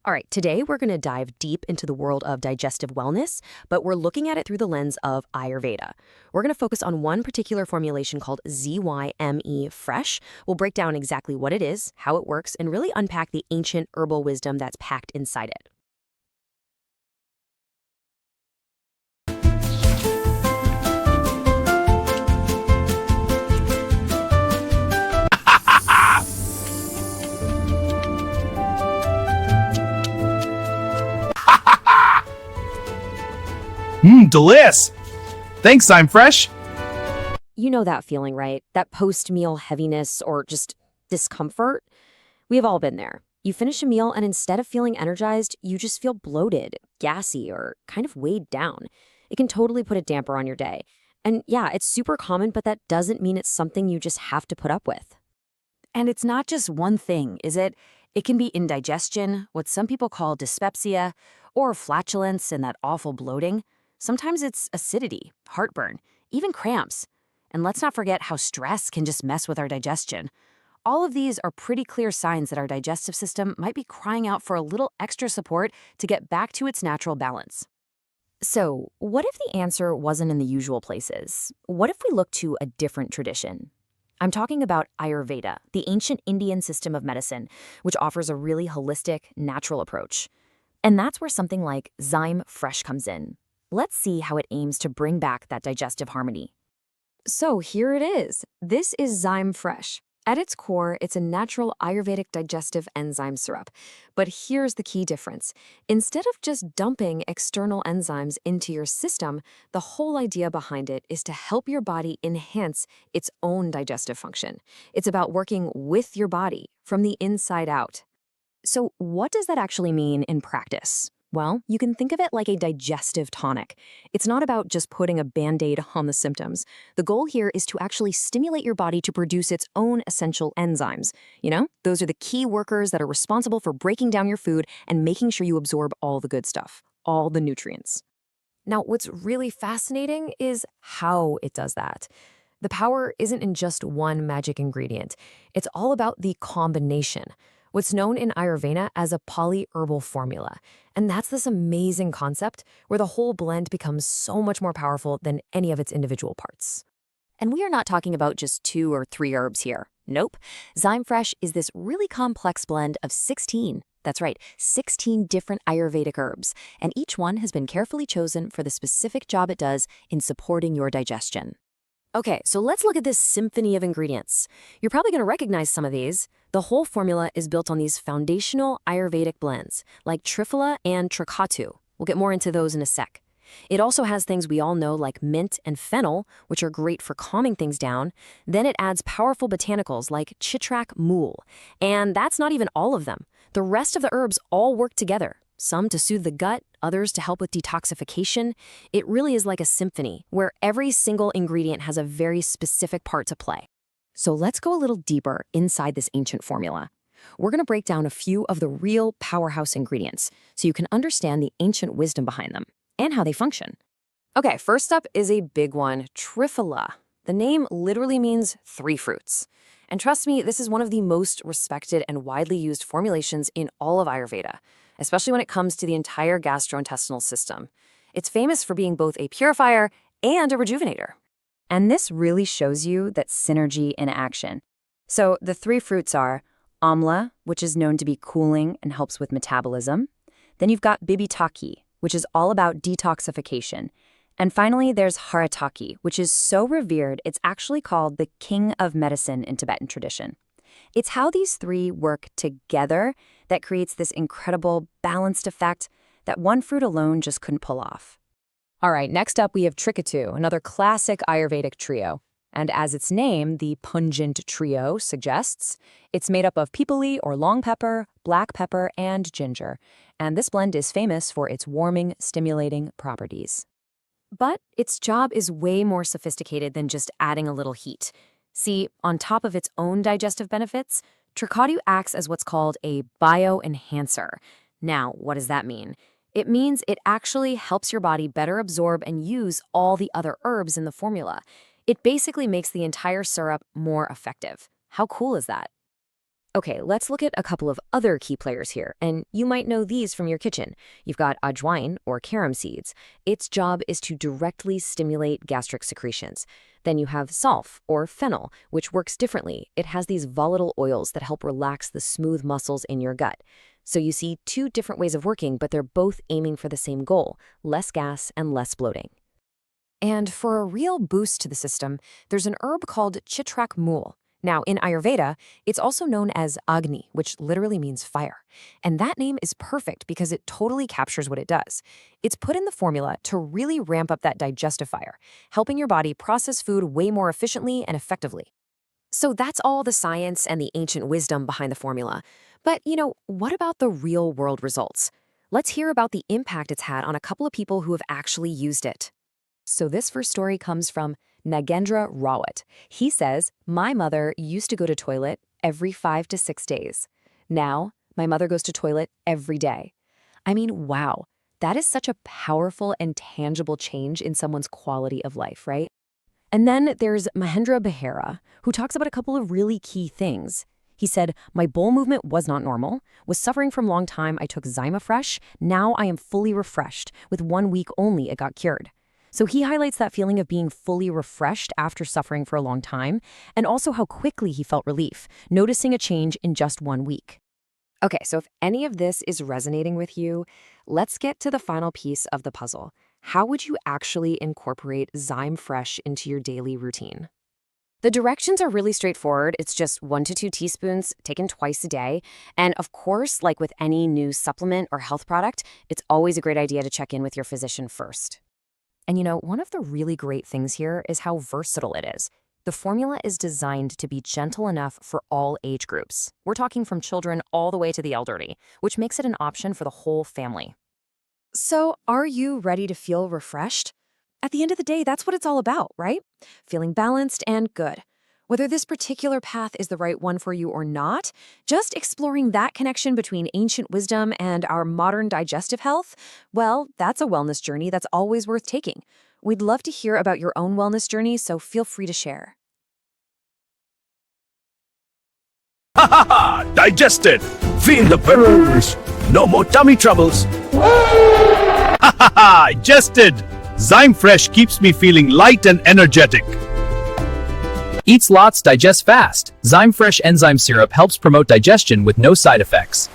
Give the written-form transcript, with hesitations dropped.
All right, today we're going to dive deep into the world of digestive wellness, but we're looking at it through the lens of Ayurveda. We're going to focus on one particular formulation called ZymeFresh. We'll break down exactly what it is, how it works, and really unpack the ancient herbal wisdom that's packed inside it. Delish! Thanks, ZymeFresh. You know that feeling, right? That post-meal heaviness or just discomfort? We've all been there. You finish a meal and instead of feeling energized, you just feel bloated, gassy, or kind of weighed down. It can totally put a damper on your day. And yeah, it's super common, but that doesn't mean it's something you just have to put up with. And it's not just one thing, is it? It can be indigestion, what some people call dyspepsia, or flatulence and that awful bloating. Sometimes it's acidity, heartburn, even cramps. And let's not forget how stress can just mess with our digestion. All of these are pretty clear signs that our digestive system might be crying out for a little extra support to get back to its natural balance. So, what if the answer wasn't in the usual places? What if we look to a different tradition? I'm talking about Ayurveda, the ancient Indian system of medicine, which offers a really holistic, natural approach. And that's where something like ZymeFresh comes in. Let's see how it aims to bring back that digestive harmony. So here it is. This is ZymeFresh. At its core, it's a natural Ayurvedic digestive enzyme syrup. But here's the key difference. Instead of just dumping external enzymes into your system, the whole idea behind it is to help your body enhance its own digestive function. It's about working with your body from the inside out. So what does that actually mean in practice? Well, you can think of it like a digestive tonic. It's not about just putting a Band-Aid on the symptoms. The goal here is to actually stimulate your body to produce its own essential enzymes. You know, those are the key workers that are responsible for breaking down your food and making sure you absorb all the good stuff, all the nutrients. Now, what's really fascinating is how it does that. The power isn't in just one magic ingredient. It's all about the combination. What's known in Ayurveda as a polyherbal formula. And that's this amazing concept where the whole blend becomes so much more powerful than any of its individual parts. And we are not talking about just 2 or 3 herbs here. Nope. ZymeFresh is this really complex blend of 16. That's right, 16 different Ayurvedic herbs. And each one has been carefully chosen for the specific job it does in supporting your digestion. Okay, so let's look at this symphony of ingredients. You're probably going to recognize some of these. The whole formula is built on these foundational Ayurvedic blends, like Triphala and Trikatu. We'll get more into those in a sec. It also has things we all know like mint and fennel, which are great for calming things down. Then it adds powerful botanicals like Chitrak, Mool. And that's not even all of them. The rest of the herbs all work together. Some to soothe the gut, others to help with detoxification. It really is like a symphony, where every single ingredient has a very specific part to play. So let's go a little deeper inside this ancient formula. We're going to break down a few of the real powerhouse ingredients, so you can understand the ancient wisdom behind them and how they function. Okay, first up is a big one, Triphala. The name literally means 3 fruits. And trust me, this is one of the most respected and widely used formulations in all of Ayurveda, especially when it comes to the entire gastrointestinal system. It's famous for being both a purifier and a rejuvenator. And this really shows you that synergy in action. So the 3 fruits are amla, which is known to be cooling and helps with metabolism. Then you've got bibitaki, which is all about detoxification. And finally, there's haritaki, which is so revered, it's actually called the king of medicine in Tibetan tradition. It's how these 3 work together that creates this incredible balanced effect that one fruit alone just couldn't pull off. All right, next up we have Trikatu, another classic Ayurvedic trio. And as its name, the pungent trio, suggests, it's made up of Pippali or long pepper, black pepper, and ginger. And this blend is famous for its warming, stimulating properties. But its job is way more sophisticated than just adding a little heat. See, on top of its own digestive benefits, Trikatu acts as what's called a bioenhancer. Now, what does that mean? It means it actually helps your body better absorb and use all the other herbs in the formula. It basically makes the entire syrup more effective. How cool is that? Okay, let's look at a couple of other key players here, and you might know these from your kitchen. You've got Ajwain, or carom seeds. Its job is to directly stimulate gastric secretions. Then you have Saunf, or fennel, which works differently. It has these volatile oils that help relax the smooth muscles in your gut. So you see two different ways of working, but they're both aiming for the same goal: less gas and less bloating. And for a real boost to the system, there's an herb called Chitrak Mool. Now, in Ayurveda, it's also known as Agni, which literally means fire. And that name is perfect because it totally captures what it does. It's put in the formula to really ramp up that digestive fire, helping your body process food way more efficiently and effectively. So that's all the science and the ancient wisdom behind the formula. But, what about the real-world results? Let's hear about the impact it's had on a couple of people who have actually used it. So this first story comes from Nagendra Rawat. He says, "My mother used to go to toilet every 5 to 6 days. Now, my mother goes to toilet every day." I mean, wow, that is such a powerful and tangible change in someone's quality of life, right? And then there's Mahendra Behera, who talks about a couple of really key things. He said, "My bowel movement was not normal, was suffering from long time. I took ZymeFresh. Now I am fully refreshed. With 1 week only, it got cured." So he highlights that feeling of being fully refreshed after suffering for a long time, and also how quickly he felt relief, noticing a change in just 1 week. Okay, so if any of this is resonating with you, let's get to the final piece of the puzzle. How would you actually incorporate ZymeFresh into your daily routine? The directions are really straightforward. It's just 1 to 2 teaspoons taken twice a day. And of course, like with any new supplement or health product, it's always a great idea to check in with your physician first. And one of the really great things here is how versatile it is. The formula is designed to be gentle enough for all age groups. We're talking from children all the way to the elderly, which makes it an option for the whole family. So, are you ready to feel refreshed? At the end of the day, that's what it's all about, right? Feeling balanced and good. Whether this particular path is the right one for you or not, just exploring that connection between ancient wisdom and our modern digestive health, well, that's a wellness journey that's always worth taking. We'd love to hear about your own wellness journey, so feel free to share. Ha ha ha! Digested! Feel the burrs! No more tummy troubles! Ha ha ha! Digested! ZymeFresh keeps me feeling light and energetic. Eats lots, digests fast. ZymeFresh enzyme syrup helps promote digestion with no side effects.